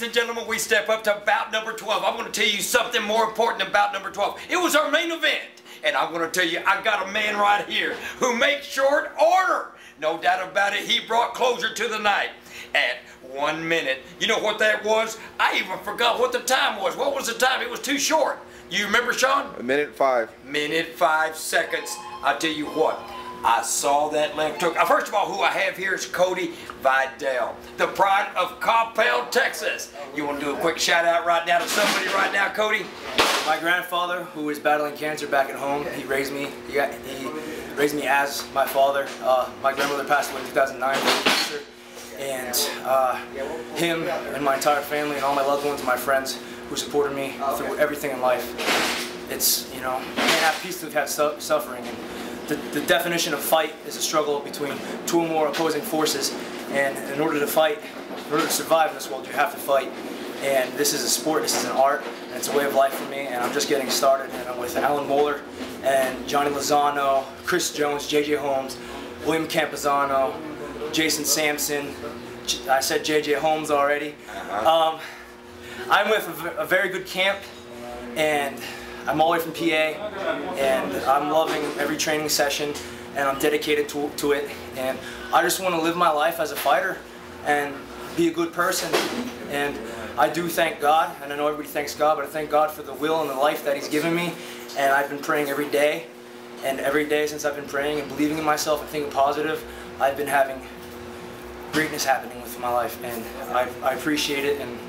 and gentlemen, we step up to bout number 12. I'm going to tell you something more important than bout number 12. It was our main event. And I'm going to tell you, I got a man right here who makes short order. No doubt about it, he brought closure to the night. At 1 minute. You know what that was? I even forgot what the time was. What was the time? It was too short. You remember, Sean? 1:05. 1:05 seconds. I tell you what, I saw that left hook. First of all, who I have here is Cody Vidal, the pride of Coppell, Texas. You want to do a quick shout out right now to somebody right now, Cody? My grandfather, who is battling cancer back at home, he raised me. He raised me as my father. My grandmother passed away in 2009 from cancer. And him and my entire family and all my loved ones and my friends who supported me through everything in life. It's, you know, you can't have peace without suffering. And the definition of fight is a struggle between two or more opposing forces. And in order to fight, in order to survive in this world, you have to fight. And this is a sport, this is an art, and it's a way of life for me. And I'm just getting started. And I'm with Alan Moeller and Johnny Lozano, Chris Jones, JJ Holmes, William Campazano, Jason Sampson. I said JJ Holmes already. I'm with a very good camp, and I'm all the way from PA, and I'm loving every training session, and I'm dedicated to it. And I just want to live my life as a fighter and be a good person. And I do thank God, and I know everybody thanks God, but I thank God for the will and the life that He's given me. And I've been praying every day, and every day since I've been praying and believing in myself and thinking positive, I've been having greatness happening with my life, and I appreciate it, and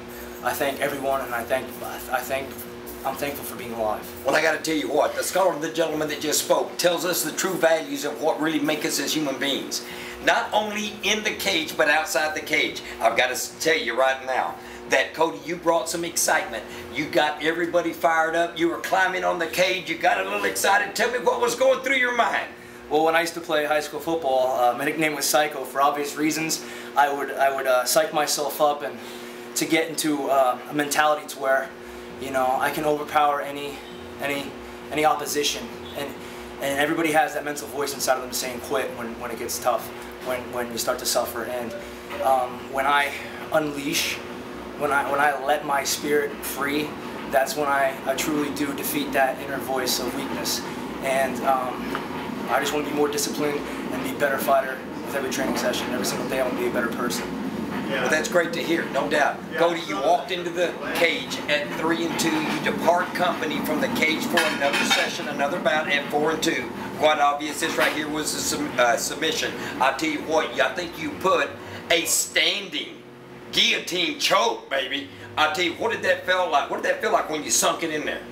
I thank everyone, and I'm thankful for being alive. Well, I got to tell you what, the scholar, the gentleman that just spoke, tells us the true values of what really make us as human beings. Not only in the cage, but outside the cage. I've got to tell you right now that, Cody, you brought some excitement. You got everybody fired up. You were climbing on the cage. You got a little excited. Tell me what was going through your mind. Well, when I used to play high school football, my nickname was Psycho for obvious reasons. I would psych myself up and to get into a mentality to where, you know, I can overpower any opposition, and everybody has that mental voice inside of them saying quit when it gets tough, when you start to suffer. And when I unleash, when I let my spirit free, that's when I truly do defeat that inner voice of weakness. And I just want to be more disciplined and be a better fighter with every training session. Every single day I want to be a better person. Yeah. Well, that's great to hear, no doubt. Yeah. Cody, you walked into the cage at 3-2. You depart company from the cage for another session, another bout at 4-2. Quite obvious, this right here was a submission. I'll tell you what, I think you put a standing guillotine choke, baby. I'll tell you, what did that feel like? What did that feel like when you sunk it in there?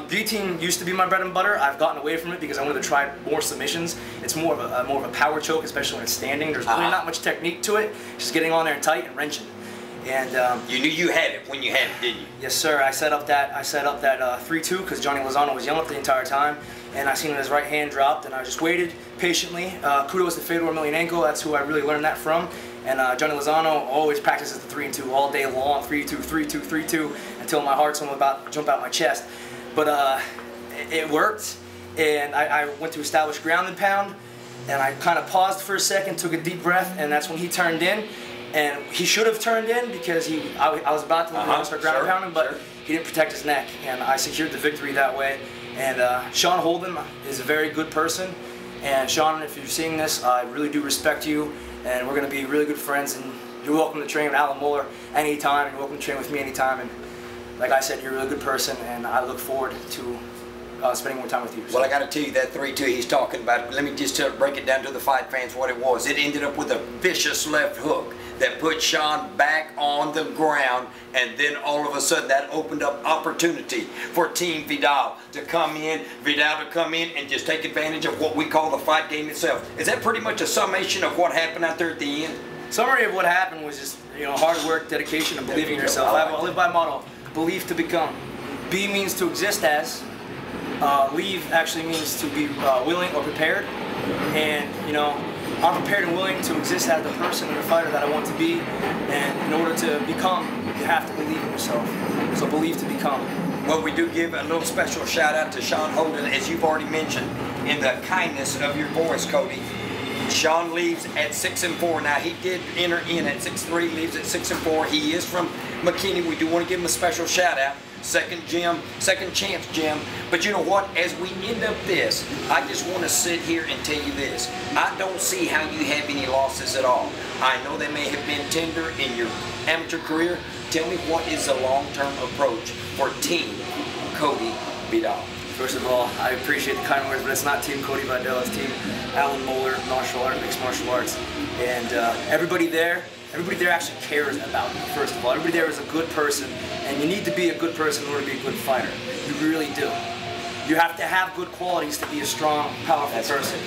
Guillotine used to be my bread and butter. I've gotten away from it because I wanted to try more submissions. It's more of a power choke, especially when it's standing. There's really not much technique to it. Just getting on there and tight and wrenching. And you knew you had it when you had it, didn't you? Yes, sir. I set up that 3-2 because Johnny Lozano was yelling at the entire time, and I seen his right hand dropped, and I just waited patiently. Kudos to Fedor Emelianenko. That's who I really learned that from. And Johnny Lozano always practices the 3-2 all day long, 3-2, 3-2, 3-2, until my heart's about to jump out my chest. But it worked, and I went to establish ground and pound, and I kind of paused for a second, took a deep breath, and that's when he turned in. And he should have turned in because I was about to start ground and pounding, but he didn't protect his neck, and I secured the victory that way. And Sean Holden is a very good person, and Sean, if you're seeing this, I really do respect you. And we're going to be really good friends, and you're welcome to train with Alan Moeller anytime, and you're welcome to train with me anytime. And like I said, you're a really good person, and I look forward to spending more time with you. So. Well, I got to tell you, that 3-2 he's talking about, let me just break it down to the fight fans what it was. It ended up with a vicious left hook that put Sean back on the ground, and then all of a sudden that opened up opportunity for Team Vidal to come in, and just take advantage of what we call the fight game itself. Is that pretty much a summation of what happened out there at the end? Summary of what happened was just, you know, hard work, dedication, and believing in yourself. I live by a motto, believe to become. Be means to exist as. Leave actually means to be willing or prepared. And, you know, I'm prepared and willing to exist as the person and the fighter that I want to be. And in order to become, you have to believe in yourself. So believe to become. Well, we do give a little special shout out to Sean Holden, as you've already mentioned, in the kindness of your voice, Cody. Sean leaves at 6-4. Now he did enter in at 6'3", leaves at 6-4. He is from McKinney. We do want to give him a special shout out. Second chance, Jim. But you know what? As we end up this, I just want to sit here and tell you this. I don't see how you have any losses at all. I know they may have been tender in your amateur career. Tell me, what is the long-term approach for Team Cody Vidal? First of all, I appreciate the kind words, but it's not Team Cody Vidal, it's Team Alan Moeller, mixed martial arts. And everybody there actually cares about me, first of all. Everybody there is a good person, and you need to be a good person in order to be a good fighter. You really do. You have to have good qualities to be a strong, powerful person.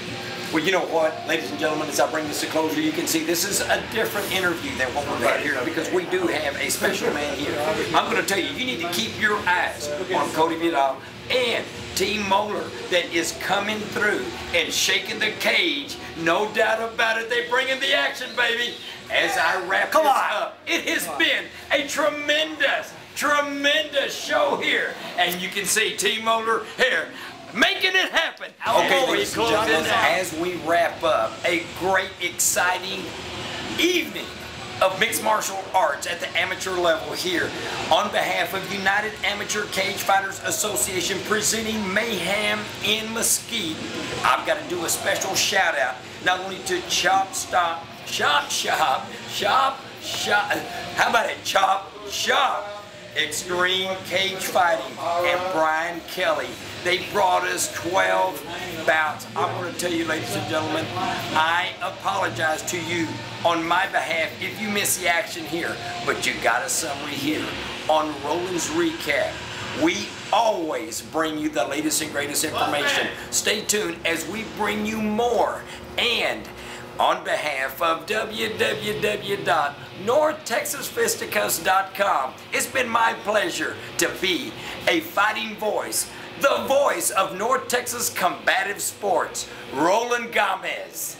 Well, you know what, ladies and gentlemen, as I bring this to closure, you can see this is a different interview than what we've got here, because we do have a special man here. I'm going to tell you, you need to keep your eyes on Cody Vidal and Team Moeller that is coming through and shaking the cage. No doubt about it, they bring in the action, baby. As I wrap this up, it has been a tremendous show here. And you can see Team Moeller here making it happen. Okay, ladies and gentlemen, as we wrap up a great, exciting evening of mixed martial arts at the amateur level here, on behalf of United Amateur Cage Fighters Association presenting Mayhem in Mesquite, I've got to do a special shout out not only to Chop Shop, how about it, Chop Shop Extreme Cage Fighting and Brian Kelly. They brought us 12 bouts. I want to tell you, ladies and gentlemen, I apologize to you on my behalf if you miss the action here, but you got a summary here on Roland's Recap. We always bring you the latest and greatest information. Stay tuned as we bring you more. And on behalf of www.NorthTexasFisticuffs.com, it's been my pleasure to be a fighting voice, the voice of North Texas combative sports, Roland Gomez.